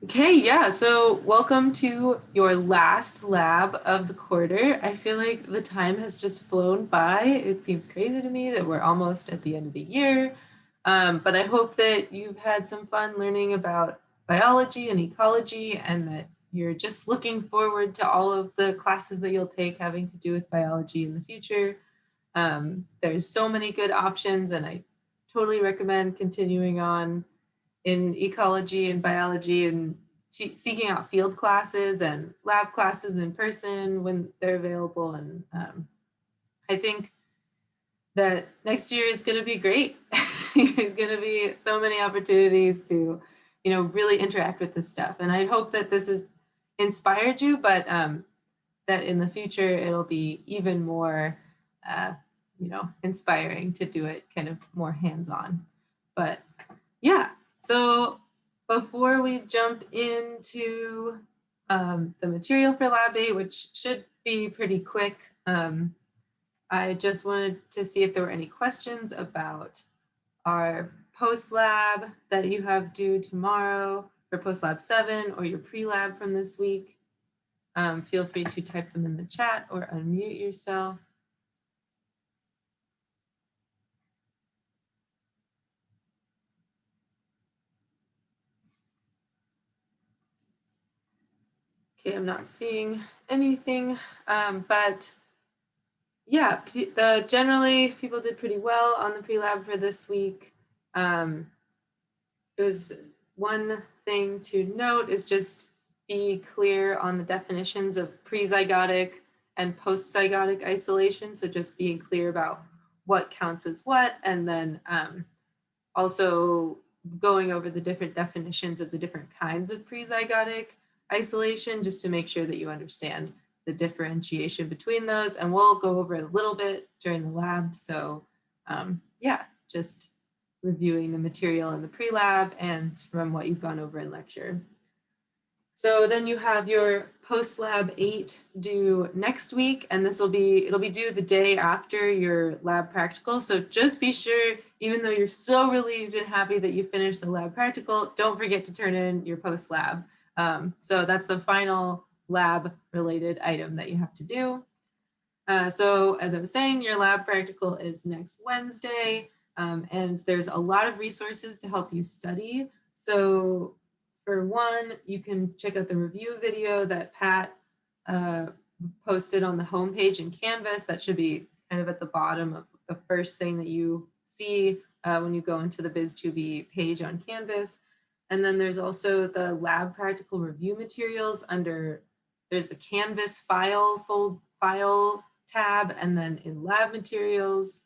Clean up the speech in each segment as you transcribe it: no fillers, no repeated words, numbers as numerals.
Okay, yeah, so welcome to your last lab of the quarter. I feel like the time has just flown by. It seems crazy to me that we're almost at the end of the year, but I hope that you've had some fun learning about biology and ecology and that you're just looking forward to all of the classes that you'll take having to do with biology in the future. There's so many good options and I totally recommend continuing on in ecology and biology and seeking out field classes and lab classes in person when they're available. And I think that next year is going to be great. There's going to be so many opportunities to, really interact with this stuff. And I hope that this has inspired you, but that in the future it'll be even more, inspiring to do it kind of more hands-on. But yeah, so before we jump into the material for Lab 8, which should be pretty quick, I just wanted to see if there were any questions about our post-lab that you have due tomorrow for post-lab 7 or your pre-lab from this week. Feel free to type them in the chat or unmute yourself. Okay, I'm not seeing anything, but yeah, generally people did pretty well on the pre-lab for this week. It was one thing to note is just be clear on the definitions of pre-zygotic and post-zygotic isolation. So just being clear about what counts as what, and then also going over the different definitions of the different kinds of pre-zygotic isolation, just to make sure that you understand the differentiation between those. And we'll go over it a little bit during the lab. So yeah, just reviewing the material in the pre-lab and from what you've gone over in lecture. So then you have your post-lab 8 due next week, and it'll be due the day after your lab practical. So just be sure, even though you're so relieved and happy that you finished the lab practical, don't forget to turn in your post-lab. So that's the final lab-related item that you have to do. So as I was saying, your lab practical is next Wednesday, and there's a lot of resources to help you study. So for one, you can check out the review video that Pat posted on the homepage in Canvas. That should be kind of at the bottom of the first thing that you see when you go into the BIS2B page on Canvas. And then there's also the lab practical review materials there's the Canvas file tab, and then in lab materials,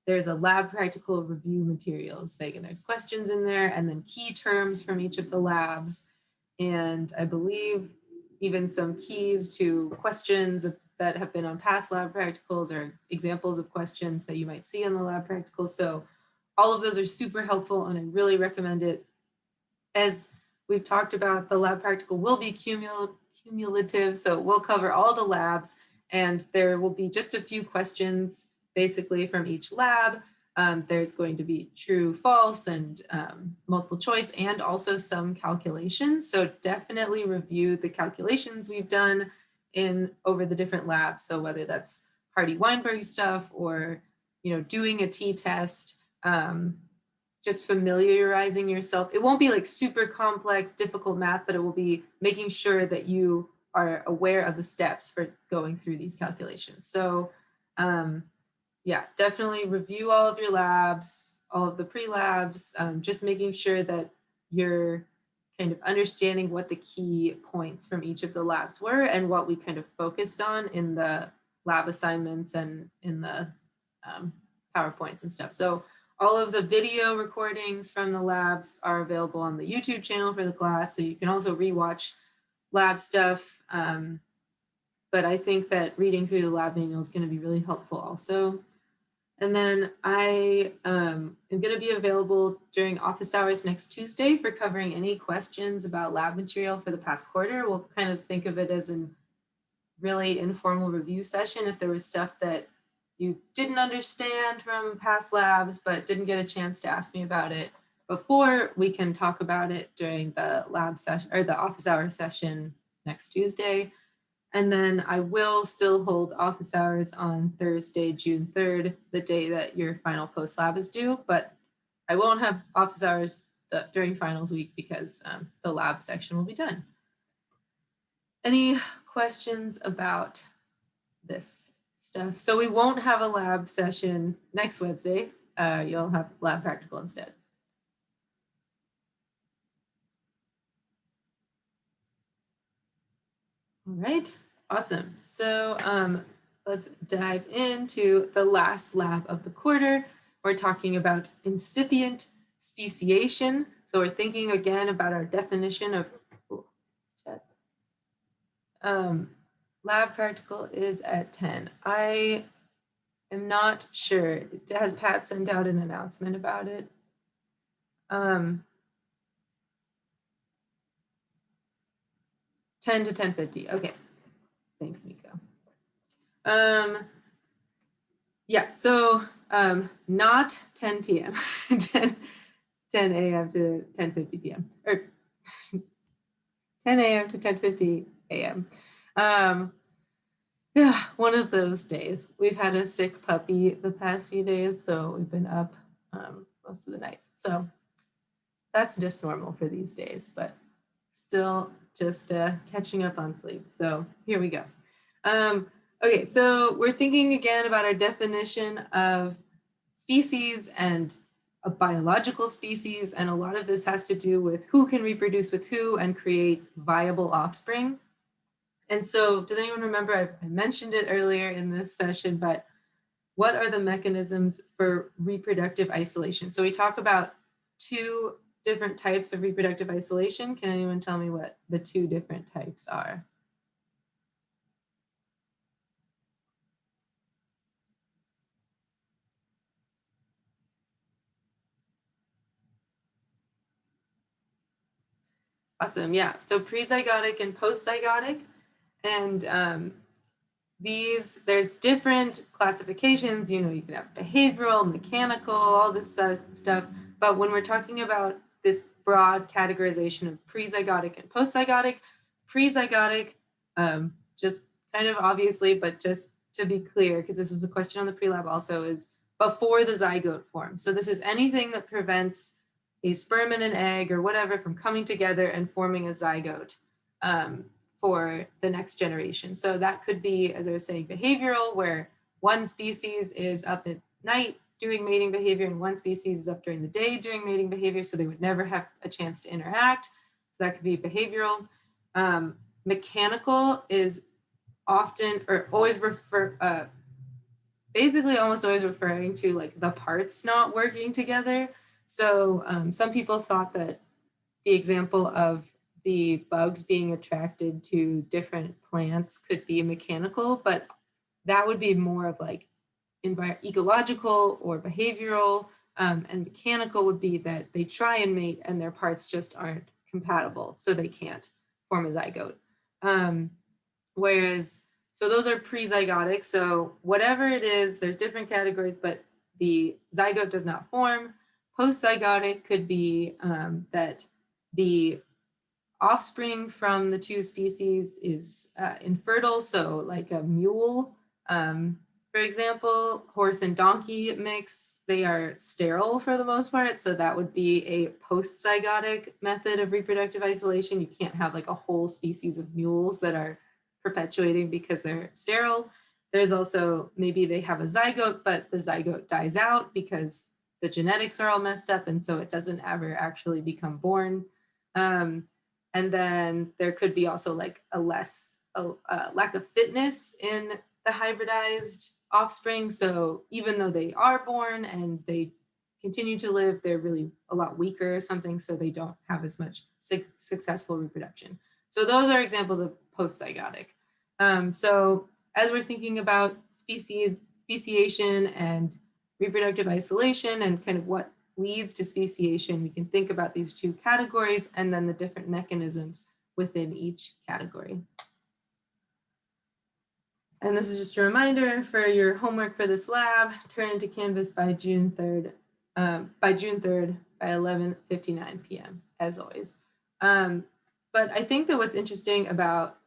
there's a lab practical review materials thing, and there's questions in there, and then key terms from each of the labs. And I believe even some keys to questions that have been on past lab practicals or examples of questions that you might see in the lab practicals. So all of those are super helpful, and I really recommend it. As we've talked about, the lab practical will be cumulative, so we'll cover all the labs, and there will be just a few questions basically from each lab. There's going to be true, false, and multiple choice, and also some calculations. So definitely review the calculations we've done over the different labs. So whether that's Hardy-Weinberg stuff or doing a t-test, just familiarizing yourself. It won't be like super complex, difficult math, but it will be making sure that you are aware of the steps for going through these calculations. So yeah, definitely review all of your labs, all of the pre-labs, just making sure that you're kind of understanding what the key points from each of the labs were and what we kind of focused on in the lab assignments and in the PowerPoints and stuff. So all of the video recordings from the labs are available on the YouTube channel for the class, so you can also rewatch lab stuff. But I think that reading through the lab manual is going to be really helpful also. And then I am going to be available during office hours next Tuesday for covering any questions about lab material for the past quarter. We'll kind of think of it as a really informal review session. If there was stuff that you didn't understand from past labs but didn't get a chance to ask me about it, before, we can talk about it during the lab session or the office hour session next Tuesday. And then I will still hold office hours on Thursday, June 3rd, the day that your final post lab is due, but I won't have office hours during finals week because the lab section will be done. Any questions about this stuff? So we won't have a lab session next Wednesday. You'll have lab practical instead. All right, awesome. So let's dive into the last lab of the quarter. We're talking about incipient speciation. So we're thinking again about our definition of lab practical is at 10. I am not sure. Has Pat sent out an announcement about it? 10 to 10:50. Okay. Thanks, Miko. Yeah, so not 10 p.m. 10 a.m. to 10:50 p.m. or 10 a.m. to 10:50 a.m. Yeah, one of those days. We've had a sick puppy the past few days, so we've been up most of the nights. So that's just normal for these days, but still just catching up on sleep. So here we go. Okay, so we're thinking again about our definition of species and a biological species, and a lot of this has to do with who can reproduce with who and create viable offspring. And so does anyone remember, I mentioned it earlier in this session, but what are the mechanisms for reproductive isolation? So we talk about two different types of reproductive isolation. Can anyone tell me what the two different types are? Awesome, yeah. So prezygotic and postzygotic. And there's different classifications, you can have behavioral, mechanical, all this stuff. But when we're talking about this broad categorization of prezygotic and postzygotic, prezygotic, just kind of obviously, but just to be clear, because this was a question on the pre-lab also, is before the zygote form. So this is anything that prevents a sperm and an egg or whatever from coming together and forming a zygote for the next generation. So that could be, as I was saying, behavioral, where one species is up at night doing mating behavior and one species is up during the day doing mating behavior, so they would never have a chance to interact. So that could be behavioral. Mechanical is often or always basically almost always referring to like the parts not working together. So some people thought that the example of the bugs being attracted to different plants could be mechanical, but that would be more of like ecological or behavioral, and mechanical would be that they try and mate and their parts just aren't compatible, so they can't form a zygote. Whereas, so those are prezygotic. So whatever it is, there's different categories, but the zygote does not form. Postzygotic could be that the offspring from the two species is infertile. So like a mule, for example, horse and donkey mix, they are sterile for the most part. So that would be a postzygotic method of reproductive isolation. You can't have like a whole species of mules that are perpetuating because they're sterile. There's also, maybe they have a zygote, but the zygote dies out because the genetics are all messed up, and so it doesn't ever actually become born. And then there could be also like a lack of fitness in the hybridized offspring. So even though they are born and they continue to live, they're really a lot weaker or something, so they don't have as much successful reproduction. So those are examples of postzygotic. So as we're thinking about speciation and reproductive isolation and kind of what leads to speciation, we can think about these two categories and then the different mechanisms within each category. And this is just a reminder for your homework for this lab, turn into Canvas by June 3rd. By June 3rd, by 11:59 p.m. as always. But I think that what's interesting about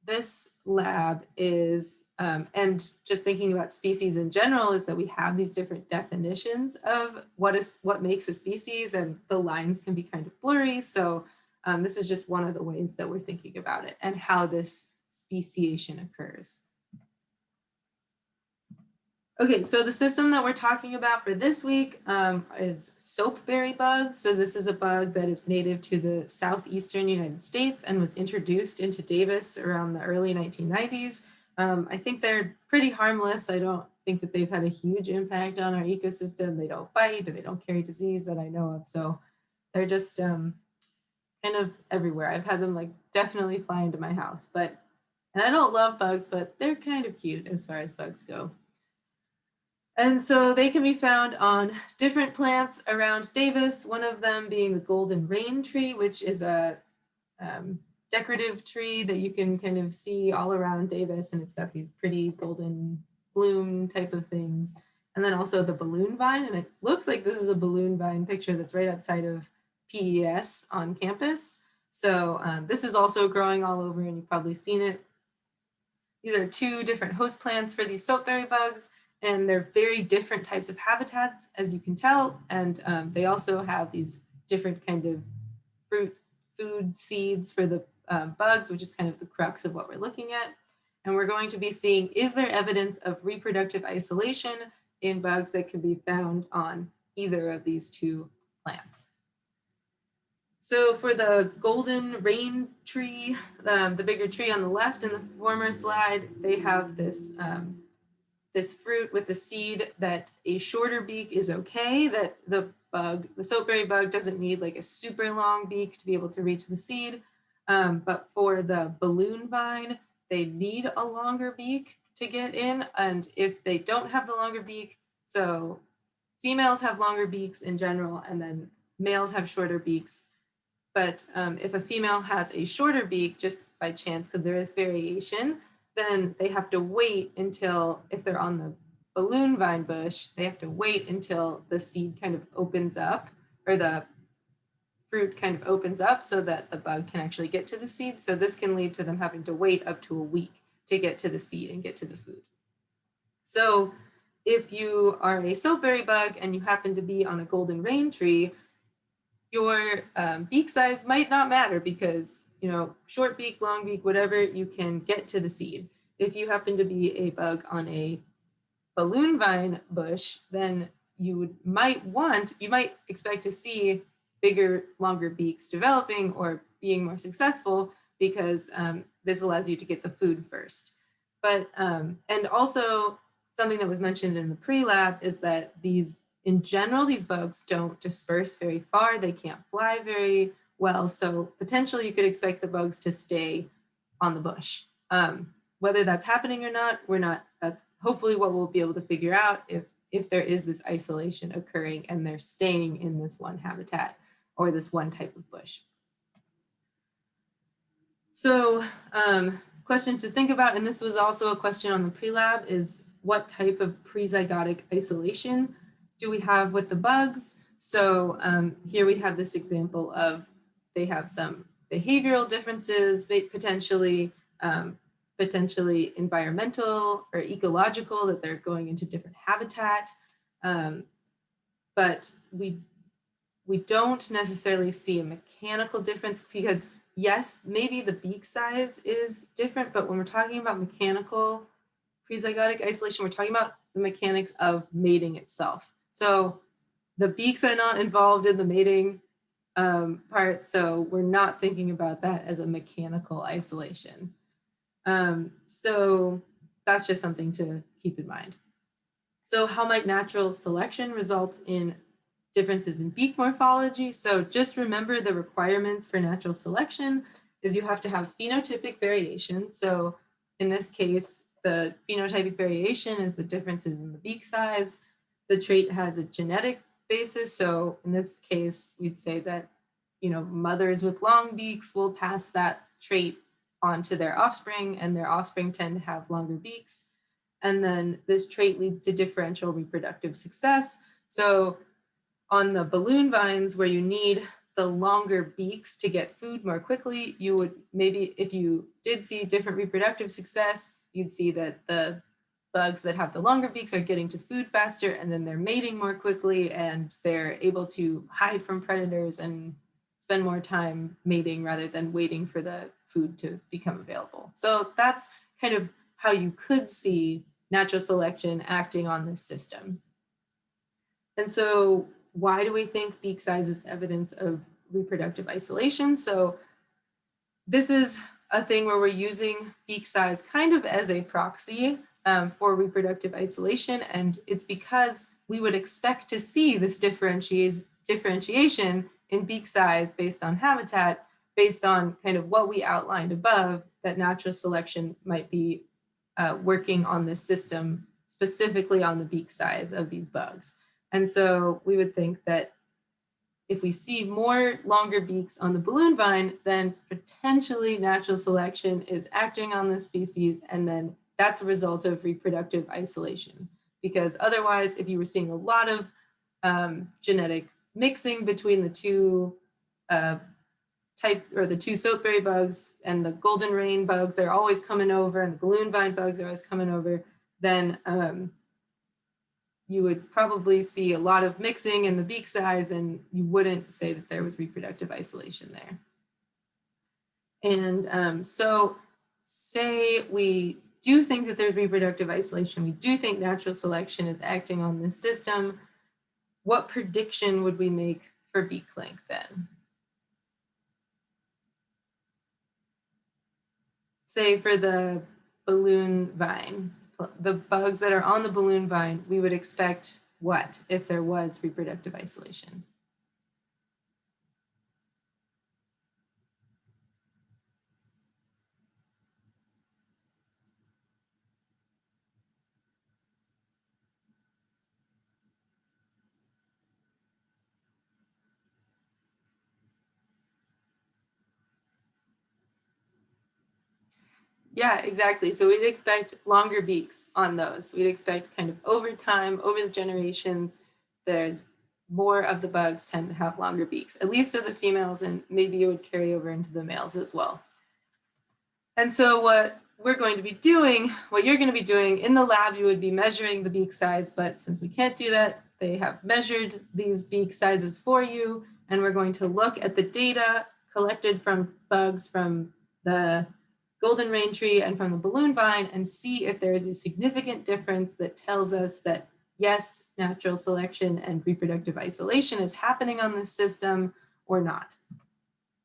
this lab is, and just thinking about species in general, is that we have these different definitions of what makes a species, and the lines can be kind of blurry. So this is just one of the ways that we're thinking about it and how this speciation occurs. Okay, so the system that we're talking about for this week is soapberry bugs. So this is a bug that is native to the southeastern United States and was introduced into Davis around the early 1990s. I think they're pretty harmless. I don't think that they've had a huge impact on our ecosystem. They don't bite, or they don't carry disease that I know of. So they're just kind of everywhere. I've had them like definitely fly into my house, and I don't love bugs, but they're kind of cute as far as bugs go. And so they can be found on different plants around Davis, one of them being the golden rain tree, which is a decorative tree that you can kind of see all around Davis, and it's got these pretty golden bloom type of things. And then also the balloon vine, and it looks like this is a balloon vine picture that's right outside of PES on campus. So this is also growing all over, and you've probably seen it. These are two different host plants for these soapberry bugs, and they're very different types of habitats, as you can tell. And they also have these different kind of food seeds for the bugs, which is kind of the crux of what we're looking at. And we're going to be seeing, is there evidence of reproductive isolation in bugs that can be found on either of these two plants? So for the golden rain tree, the bigger tree on the left in the former slide, they have this this fruit with the seed that a shorter beak is okay, that the soapberry bug doesn't need like a super long beak to be able to reach the seed. But for the balloon vine, they need a longer beak to get in. And if they don't have the longer beak, so females have longer beaks in general, and then males have shorter beaks. But if a female has a shorter beak, just by chance, because there is variation, then they have to wait until, if they're on the balloon vine bush, they have to wait until the seed kind of opens up, or the fruit kind of opens up, so that the bug can actually get to the seed. So this can lead to them having to wait up to a week to get to the seed and get to the food. So if you are a soapberry bug and you happen to be on a golden rain tree, your beak size might not matter, because, you know, short beak, long beak, whatever, you can get to the seed. If you happen to be a bug on a balloon vine bush, then you might expect to see bigger, longer beaks developing or being more successful, because this allows you to get the food first. But, and also something that was mentioned in the pre-lab is that in general, these bugs don't disperse very far. They can't fly very well. So potentially you could expect the bugs to stay on the bush. Whether that's happening or not, that's hopefully what we'll be able to figure out, if there is this isolation occurring and they're staying in this one habitat or this one type of bush. So question to think about, and this was also a question on the pre-lab, is what type of prezygotic isolation do we have with the bugs? So here we have this example of, they have some behavioral differences, potentially environmental or ecological, that they're going into different habitat. But we don't necessarily see a mechanical difference, because yes, maybe the beak size is different, but when we're talking about mechanical prezygotic isolation, we're talking about the mechanics of mating itself. So the beaks are not involved in the mating part, so we're not thinking about that as a mechanical isolation. So that's just something to keep in mind. So how might natural selection result in differences in beak morphology? So just remember, the requirements for natural selection is you have to have phenotypic variation. So in this case, the phenotypic variation is the differences in the beak size. The trait has a genetic basis. So in this case, we'd say that, you know, mothers with long beaks will pass that trait on to their offspring, and their offspring tend to have longer beaks. And then this trait leads to differential reproductive success. So On the balloon vines where you need the longer beaks to get food more quickly, you would maybe, if you did see different reproductive success, you'd see that the bugs that have the longer beaks are getting to food faster, and then they're mating more quickly, and they're able to hide from predators and spend more time mating rather than waiting for the food to become available. So that's kind of how you could see natural selection acting on this system. And so why do we think beak size is evidence of reproductive isolation? So this is a thing where we're using beak size kind of as a proxy for reproductive isolation. And it's because we would expect to see this differentiation in beak size based on habitat, based on kind of what we outlined above, that natural selection might be working on this system, specifically on the beak size of these bugs. And so we would think that if we see more longer beaks on the balloon vine, then potentially natural selection is acting on the species, and then that's a result of reproductive isolation. Because otherwise, if you were seeing a lot of genetic mixing between the two the two soapberry bugs and the golden rain bugs, they're always coming over, and the balloon vine bugs are always coming over, then you would probably see a lot of mixing in the beak size, and you wouldn't say that there was reproductive isolation there. And so say we do think that there's reproductive isolation, we do think natural selection is acting on this system, what prediction would we make for beak length then? Say for the balloon vine, the bugs that are on the balloon vine, we would expect what if there was reproductive isolation? Yeah, exactly. So we'd expect longer beaks on those. We'd expect kind of over time, over the generations, there's more of the bugs tend to have longer beaks, at least of the females, and maybe it would carry over into the males as well. And so what we're going to be doing, what you're going to be doing in the lab, you would be measuring the beak size, but since we can't do that, they have measured these beak sizes for you, and we're going to look at the data collected from bugs from the golden rain tree and from the balloon vine and see if there is a significant difference that tells us that yes, natural selection and reproductive isolation is happening on this system or not.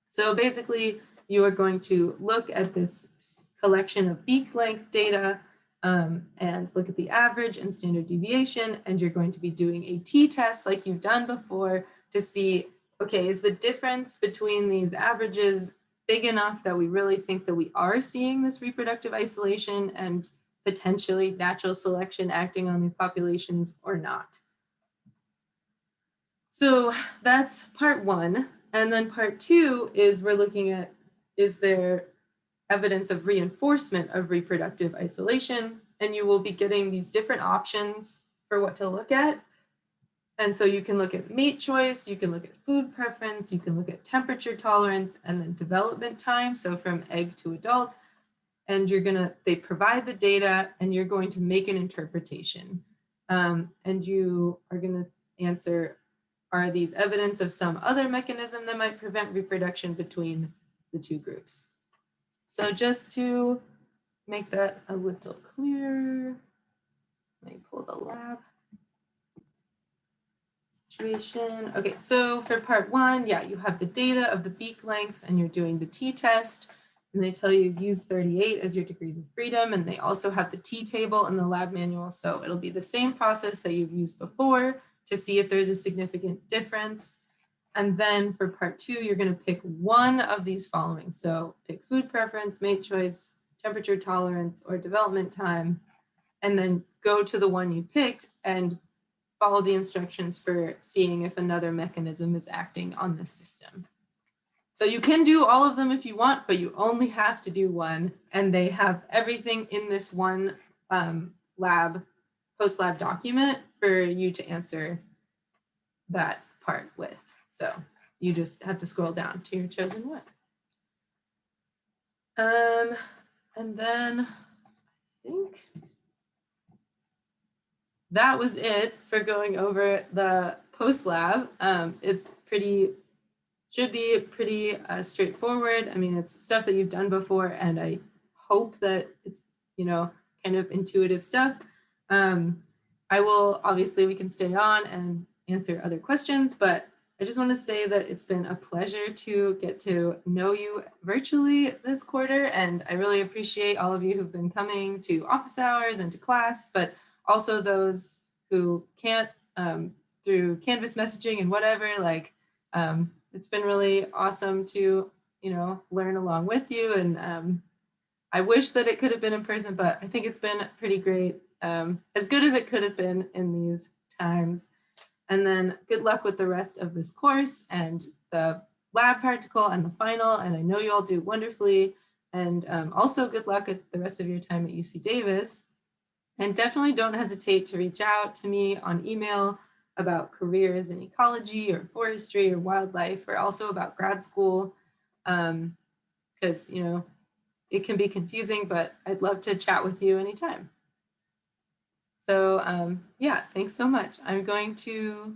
So basically, you are going to look at this collection of beak length data and look at the average and standard deviation, and you're going to be doing a t-test like you've done before to see, okay, is the difference between these averages big enough that we really think that we are seeing this reproductive isolation and potentially natural selection acting on these populations or not? So that's part one. And then part two is we're looking at, is there evidence of reinforcement of reproductive isolation? And you will be getting these different options for what to look at. And so you can look at mate choice, you can look at food preference, you can look at temperature tolerance, and then development time, so from egg to adult. And they provide the data, and you're going to make an interpretation. And you are going to answer, are these evidence of some other mechanism that might prevent reproduction between the two groups? So just to make that a little clearer, let me pull the lab situation. Okay, so for part one, yeah, you have the data of the beak lengths and you're doing the t-test, and they tell you use 38 as your degrees of freedom, and they also have the t-table in the lab manual, so it'll be the same process that you've used before to see if there's a significant difference. And then for part two, you're going to pick one of these following. So pick food preference, mate choice, temperature tolerance, or development time, and then go to the one you picked and follow the instructions for seeing if another mechanism is acting on the system. So you can do all of them if you want, but you only have to do one, and they have everything in this one post-lab document for you to answer that part with. So you just have to scroll down to your chosen one. And then I think that was it for going over the post lab. It's should be pretty straightforward. I mean, it's stuff that you've done before, and I hope that it's, kind of intuitive stuff. I will, obviously, we can stay on and answer other questions, but I just want to say that it's been a pleasure to get to know you virtually this quarter, and I really appreciate all of you who've been coming to office hours and to class, but also those who can't through Canvas messaging and whatever. It's been really awesome to, learn along with you, and I wish that it could have been in person, but I think it's been pretty great, as good as it could have been in these times. And then good luck with the rest of this course and the lab practical and the final. And I know you all do wonderfully. And also good luck at the rest of your time at UC Davis. And definitely don't hesitate to reach out to me on email about careers in ecology or forestry or wildlife, or also about grad school, because, it can be confusing, but I'd love to chat with you anytime. So yeah, thanks so much. I'm going to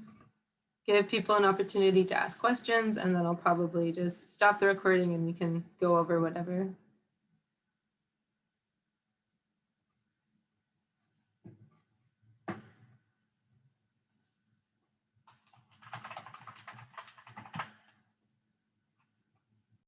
give people an opportunity to ask questions, and then I'll probably just stop the recording and we can go over whatever